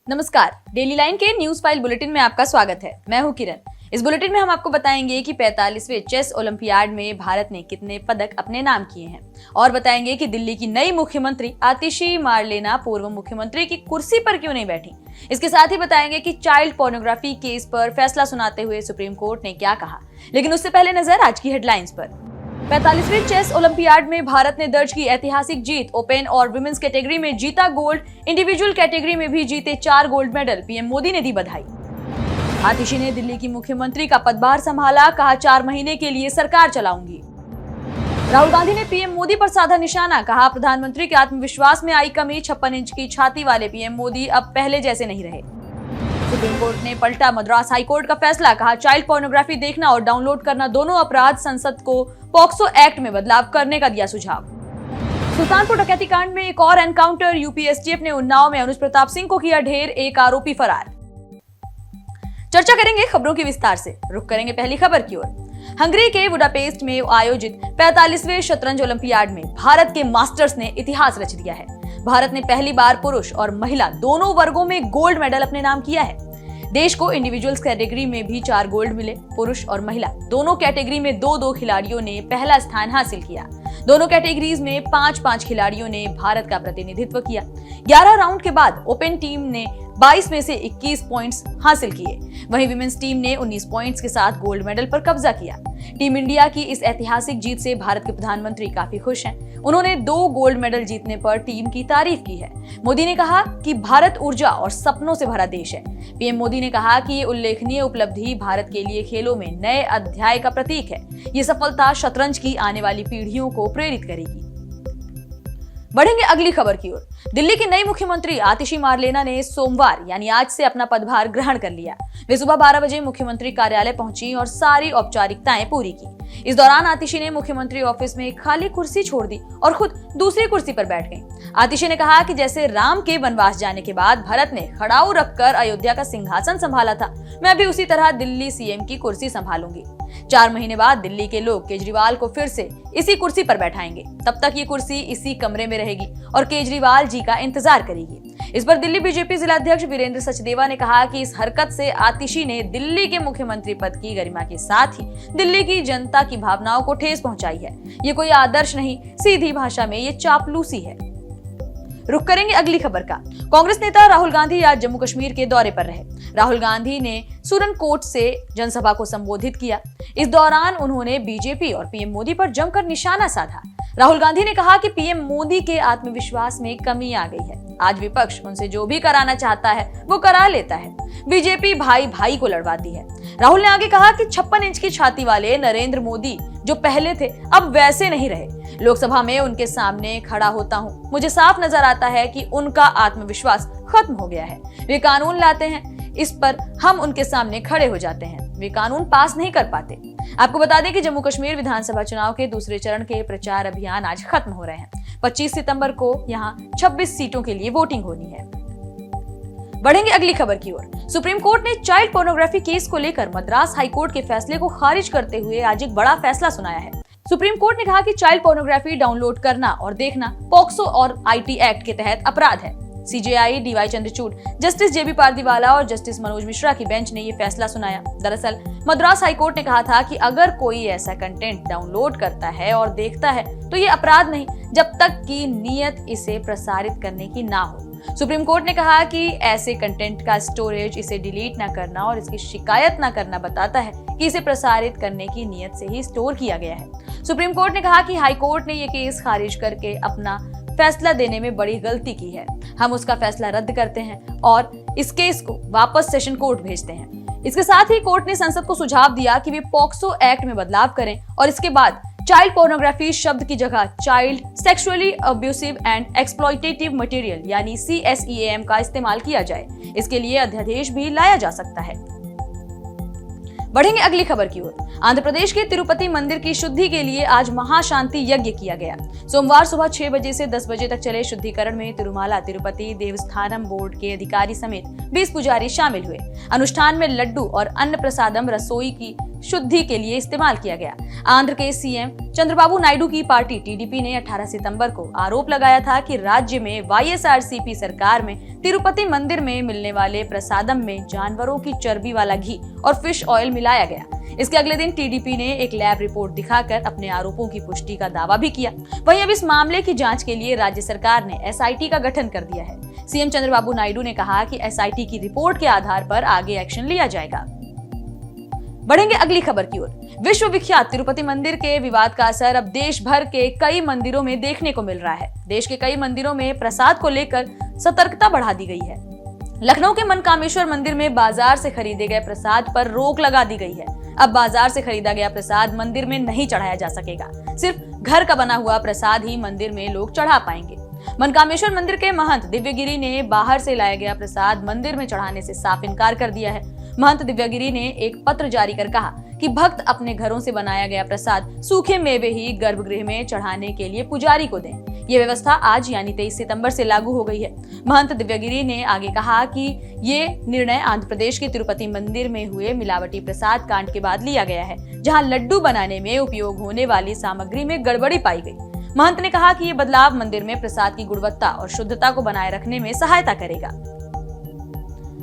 नमस्कार, daily line के news file bulletin में आपका स्वागत है। मैं हूं किरण। इस बुलेटिन में हम आपको बताएंगे कि 45वें चेस ओलंपियाड में भारत ने कितने पदक अपने नाम किए हैं और बताएंगे कि दिल्ली की नई मुख्यमंत्री आतिशी मारलेना पूर्व मुख्यमंत्री की कुर्सी पर क्यों नहीं बैठी। इसके साथ ही बताएंगे कि चाइल्ड पोर्नोग्राफी केस पर फैसला सुनाते हुए सुप्रीम कोर्ट ने क्या कहा। लेकिन उससे पहले नजर आज की हेडलाइंस पर। 45वें चेस ओलंपियाड में भारत ने दर्ज की ऐतिहासिक जीत। ओपन और विमेंस कैटेगरी में जीता गोल्ड, इंडिविजुअल कैटेगरी में भी जीते 4 गोल्ड मेडल। पीएम मोदी ने दी बधाई। आतिशी ने दिल्ली की मुख्यमंत्री का पदभार संभाला, कहा 4 महीने के लिए सरकार चलाऊंगी। राहुल गांधी ने पीएम मोदी पर साधा निशाना, कहा प्रधानमंत्री के आत्मविश्वास में आई कमी। 56 इंच की छाती वाले पीएम मोदी अब पहले जैसे नहीं रहे। सुप्रीम कोर्ट ने पलटा मद्रास हाईकोर्ट का फैसला, कहा चाइल्ड पोर्नोग्राफी देखना और डाउनलोड करना दोनों अपराध। संसद को पॉक्सो एक्ट में बदलाव करने का दिया सुझाव। सुल्तानपुर डकैती कांड में एक और एनकाउंटर। यूपी एसटीएफ ने उन्नाव में अनुज प्रताप सिंह को किया ढेर, एक आरोपी फरार। चर्चा करेंगे खबरों की विस्तार से। रुक करेंगे पहली खबर की ओर। हंगरी के बुडापेस्ट में आयोजित 45वें शतरंज ओलंपियाड में भारत के मास्टर्स ने इतिहास रच दिया है। भारत ने पहली बार पुरुष और महिला दोनों वर्गों में गोल्ड मेडल अपने नाम किया है। देश को इंडिविजुअल्स कैटेगरी में भी 4 गोल्ड मिले। पुरुष और महिला दोनों कैटेगरी में 2-2 खिलाड़ियों ने पहला स्थान हासिल किया। दोनों कैटेगरीज में 5-5 खिलाड़ियों ने भारत का प्रतिनिधित्व किया। 11 राउंड के बाद ओपन टीम ने 22 में से 21 पॉइंट्स हासिल किए। वहीं विमेंस टीम ने 19 पॉइंट्स के साथ गोल्ड मेडल पर कब्जा किया। टीम इंडिया की इस ऐतिहासिक जीत से भारत के प्रधानमंत्री काफी खुश हैं। उन्होंने 2 गोल्ड मेडल जीतने पर टीम की तारीफ की है। मोदी ने कहा कि भारत ऊर्जा और सपनों से भरा देश है। पीएम मोदी ने कहा कि ये उल्लेखनीय उपलब्धि भारत के लिए खेलों में नए अध्याय का प्रतीक है। ये सफलता शतरंज की आने वाली पीढ़ियों को प्रेरित करेगी। बढ़ेंगे अगली खबर की ओर। दिल्ली की नई मुख्यमंत्री आतिशी मारलेना ने सोमवार यानी आज से अपना पदभार ग्रहण कर लिया। वे सुबह 12 बजे मुख्यमंत्री कार्यालय पहुंची और सारी औपचारिकताएं पूरी की। इस दौरान आतिशी ने मुख्यमंत्री ऑफिस में एक खाली कुर्सी छोड़ दी और खुद दूसरी कुर्सी पर बैठ गईं। आतिशी ने कहा कि जैसे राम के वनवास जाने के बाद भरत ने खड़ाऊ रखकर अयोध्या का सिंहासन संभाला था, मैं भी उसी तरह दिल्ली सीएम की कुर्सी संभालूंगी। 4 महीने बाद दिल्ली के लोग केजरीवाल को फिर से इसी कुर्सी पर बैठाएंगे। तब तक ये कुर्सी इसी कमरे में रहेगी और केजरीवाल जी का इंतजार करेगी। इस पर दिल्ली बीजेपी जिला अध्यक्ष वीरेंद्र सचदेवा ने कहा कि इस हरकत से आतिशी ने दिल्ली के मुख्यमंत्री पद की गरिमा के साथ ही दिल्ली की जनता की भावनाओं को ठेस पहुंचाई है। ये कोई आदर्श नहीं, सीधी भाषा में ये चापलूसी है। रुक करेंगे अगली खबर का। कांग्रेस नेता राहुल गांधी आज जम्मू कश्मीर के दौरे पर रहे। राहुल गांधी ने सुरनकोट से जनसभा को संबोधित किया। इस दौरान उन्होंने बीजेपी और पीएम मोदी पर जमकर निशाना साधा। राहुल गांधी ने कहा कि पीएम मोदी के आत्मविश्वास में कमी आ गई है। आज विपक्ष उनसे जो भी कराना चाहता है वो करा लेता है। बीजेपी भाई भाई को लड़वाती है। राहुल ने आगे कहा कि 56 इंच की छाती वाले नरेंद्र मोदी जो पहले थे अब वैसे नहीं रहे। लोकसभा में उनके सामने खड़ा होता हूं, मुझे साफ नजर आता है कि उनका आत्मविश्वास खत्म हो गया है। वे कानून लाते हैं, इस पर हम उनके सामने खड़े हो जाते हैं। वे कानून पास नहीं कर पाते। आपको बता दें कि जम्मू कश्मीर विधानसभा चुनाव के दूसरे चरण के प्रचार अभियान आज खत्म हो रहे हैं। 25 सितंबर को यहां 26 सीटों के लिए वोटिंग होनी है। बढ़ेंगे अगली खबर की ओर। सुप्रीम कोर्ट ने चाइल्ड पोर्नोग्राफी केस को लेकर मद्रास हाईकोर्ट के फैसले को खारिज करते हुए आज एक बड़ा फैसला सुनाया है। सुप्रीम कोर्ट ने कहा कि चाइल्ड पोर्नोग्राफी डाउनलोड करना और देखना पॉक्सो और आईटी एक्ट के तहत अपराध है। सीजेआई डीवाई चंद्रचूड़, जस्टिस जेबी पारदीवाला और जस्टिस मनोज मिश्रा की बेंच ने ये फैसला सुनाया। दरअसल मद्रास हाईकोर्ट ने कहा था कि अगर कोई ऐसा कंटेंट डाउनलोड करता है और देखता है तो ये अपराध नहीं, जब तक कि नियत इसे प्रसारित करने की ना हो। सुप्रीम कोर्ट ने कहा कि ऐसे कंटेंट का स्टोरेज, इसे डिलीट न करना और इसकी शिकायत न करना बताता है कि इसे प्रसारित करने की नियत से ही स्टोर किया गया है। सुप्रीम कोर्ट ने कहा कि हाई कोर्ट ने ये केस खारिज करके अपना फैसला देने में बड़ी गलती की है। हम उसका फैसला रद्द करते हैं और इस केस को वापस सेशन कोर्ट भेजते हैं। इसके साथ ही कोर्ट ने संसद को सुझाव दिया कि वे पॉक्सो एक्ट में बदलाव करें और इसके बाद चाइल्ड पोर्नोग्राफी शब्द की जगह child sexually abusive and exploitative material यानी CSEAM का इस्तेमाल किया जाए। इसके लिए अध्यादेश भी लाया जा सकता है। बढ़ेंगे अगली खबर की ओर। आंध्र प्रदेश के तिरुपति मंदिर की शुद्धि के लिए आज महाशांति यज्ञ किया गया। सोमवार सुबह 6 बजे से 10 बजे तक चले शुद्धिकरण में तिरुमाला तिरुपति देवस्थानम बोर्ड के अधिकारी समेत 20 पुजारी शामिल हुए। अनुष्ठान में लड्डू और अन्न प्रसादम रसोई की शुद्धि के लिए इस्तेमाल किया गया। आंध्र के सीएम चंद्रबाबू नायडू की पार्टी टीडीपी ने 18 सितंबर को आरोप लगाया था कि राज्य में वाईएसआरसीपी सरकार में तिरुपति मंदिर में मिलने वाले प्रसादम में जानवरों की चर्बी वाला घी और फिश ऑयल मिलाया गया। इसके अगले दिन टीडीपी ने एक लैब रिपोर्ट दिखाकर अपने आरोपों की पुष्टि का दावा भी किया। वहीं अब इस मामले की जांच के लिए राज्य सरकार ने एसआईटी का गठन कर दिया है। सीएम चंद्रबाबू नायडू ने कहा कि एसआईटी की रिपोर्ट के आधार पर आगे एक्शन लिया जाएगा। बढ़ेंगे अगली खबर की ओर। विश्व विख्यात तिरुपति मंदिर के विवाद का असर अब देश भर के कई मंदिरों में देखने को मिल रहा है। देश के कई मंदिरों में प्रसाद को लेकर सतर्कता बढ़ा दी गई है। लखनऊ के मनकामेश्वर मंदिर में बाजार से खरीदे गए प्रसाद पर रोक लगा दी गई है। अब बाजार से खरीदा गया प्रसाद मंदिर में नहीं चढ़ाया जा सकेगा। सिर्फ घर का बना हुआ प्रसाद ही मंदिर में लोग चढ़ा पाएंगे। मनकामेश्वर मंदिर के महंत दिव्यगिरी ने बाहर से लाया गया प्रसाद मंदिर में चढ़ाने से साफ इनकार कर दिया है। महंत दिव्यगिरी ने एक पत्र जारी कर कहा कि भक्त अपने घरों से बनाया गया प्रसाद सूखे मेवे ही गर्भगृह में चढ़ाने के लिए पुजारी को दें। ये व्यवस्था आज यानी 23 सितंबर से लागू हो गई है। महंत दिव्यगिरी ने आगे कहा कि ये निर्णय आंध्र प्रदेश के तिरुपति मंदिर में हुए मिलावटी प्रसाद कांड के बाद लिया गया है, जहां लड्डू बनाने में उपयोग होने वाली सामग्री में गड़बड़ी पाई गई। महंत ने कहा कि ये बदलाव मंदिर में प्रसाद की गुणवत्ता और शुद्धता को बनाए रखने में सहायता करेगा।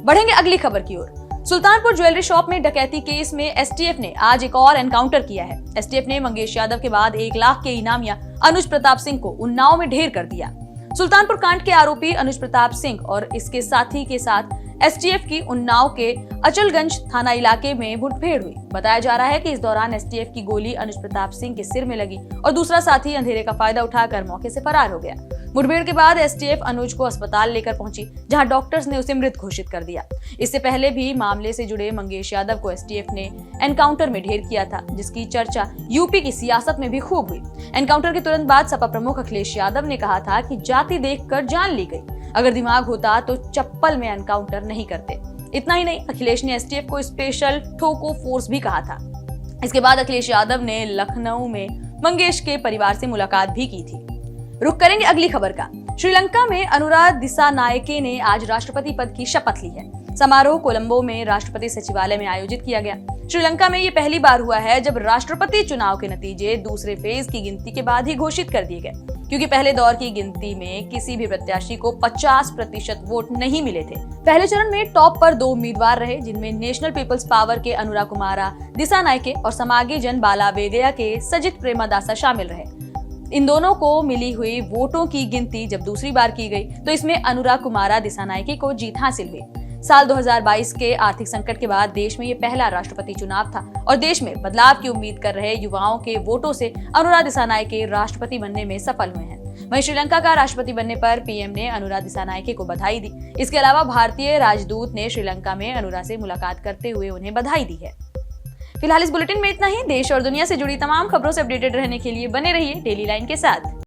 बढ़ेंगे अगली खबर की ओर। सुल्तानपुर ज्वेलरी शॉप में डकैती केस में एसटीएफ ने आज एक और एनकाउंटर किया है। एसटीएफ ने मंगेश यादव के बाद 1 लाख के इनामिया अनुज प्रताप सिंह को उन्नाव में ढेर कर दिया। सुल्तानपुर कांड के आरोपी अनुज प्रताप सिंह और इसके साथी के साथ एसटीएफ की उन्नाव के अचलगंज थाना इलाके में मुठभेड़ हुई। बताया जा रहा है कि इस दौरान एसटीएफ की गोली अनुज प्रताप सिंह के सिर में लगी और दूसरा साथी अंधेरे का फायदा उठाकर मौके से फरार हो गया। मुठभेड़ के बाद एसटीएफ अनुज को अस्पताल लेकर पहुंची, जहां डॉक्टर्स ने उसे मृत घोषित कर दिया। इससे पहले भी मामले से जुड़े मंगेश यादव को एसटीएफ ने एनकाउंटर में ढेर किया था, जिसकी चर्चा यूपी की सियासत में भी खूब हुई। एनकाउंटर के तुरंत बाद सपा प्रमुख अखिलेश यादव ने कहा था कि जाति देखकर जान ली गई, अगर दिमाग होता तो चप्पल में एनकाउंटर नहीं करते। इतना ही नहीं, अखिलेश ने एसटीएफ को स्पेशल ठोको फोर्स भी कहा था। इसके बाद अखिलेश यादव ने लखनऊ में मंगेश के परिवार से मुलाकात भी की थी। रुक करेंगे अगली खबर का। श्रीलंका में अनुराग दिसानायके ने आज राष्ट्रपति पद की शपथ ली है। समारोह कोलंबो में राष्ट्रपति सचिवालय में आयोजित किया गया। श्रीलंका में ये पहली बार हुआ है जब राष्ट्रपति चुनाव के नतीजे दूसरे फेज की गिनती के बाद ही घोषित कर दिए गए, क्योंकि पहले दौर की गिनती में किसी भी प्रत्याशी को 50% वोट नहीं मिले थे। पहले चरण में टॉप पर 2 उम्मीदवार रहे, जिनमें नेशनल पीपल्स पावर के अनुरा कुमारा दिसानायके और समागी जन बालावेगया के सजित प्रेमदासा शामिल रहे। इन दोनों को मिली हुई वोटों की गिनती जब दूसरी बार की गई तो इसमें अनुराग कुमारा दिसानायके को जीत हासिल हुई। साल 2022 के आर्थिक संकट के बाद देश में ये पहला राष्ट्रपति चुनाव था और देश में बदलाव की उम्मीद कर रहे युवाओं के वोटों से अनुराग दिसानायके राष्ट्रपति बनने में सफल हुए हैं। वहीं श्रीलंका का राष्ट्रपति बनने पर पीएम ने अनुराग दिसानायके को बधाई दी। इसके अलावा भारतीय राजदूत ने श्रीलंका में अनुराग से मुलाकात करते हुए उन्हें बधाई दी है। फिलहाल इस बुलेटिन में इतना ही। देश और दुनिया से जुड़ी तमाम खबरों से अपडेटेड रहने के लिए बने रहिए डेली लाइन के साथ।